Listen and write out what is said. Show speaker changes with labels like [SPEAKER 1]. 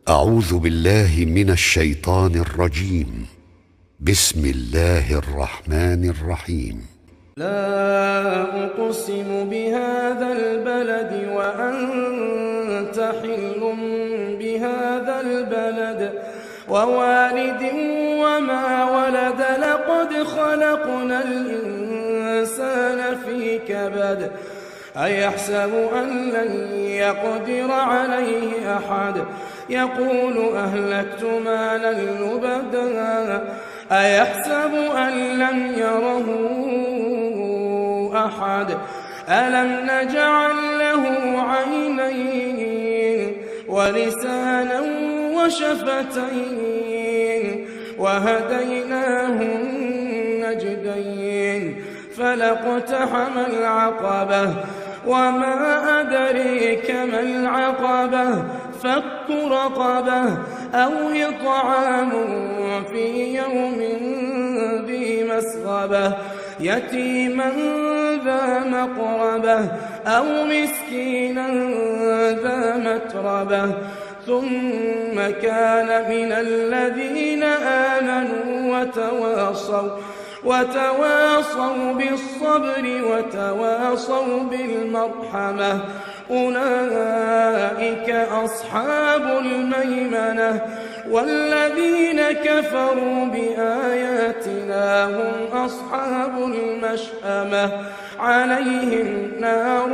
[SPEAKER 1] أعوذ بالله من الشيطان الرجيم. بسم الله الرحمن الرحيم.
[SPEAKER 2] لا أقسم بهذا البلد وأنت حل بهذا البلد ووالد وما ولد لقد خلقنا الإنسان في كبد أيحسب أن لن يقدر عليه أحد يقول أهلكت مالا لبدا أيحسب أن لم يره أحد ألم نجعل له عينين ولسانا وشفتين وهديناه النجدين فلاقتحم العقبة وما أدريك ما العقبة فك رقبة أو إطعام في يوم ذي مسغبة يتيما ذا مقربة أو مسكينا ذا متربة ثم كان من الذين آمنوا وتواصوا بالصبر وتواصوا بالمرحمة أولئك أصحاب الميمنة والذين كفروا بآياتنا هم أصحاب المشأمة عليهم نار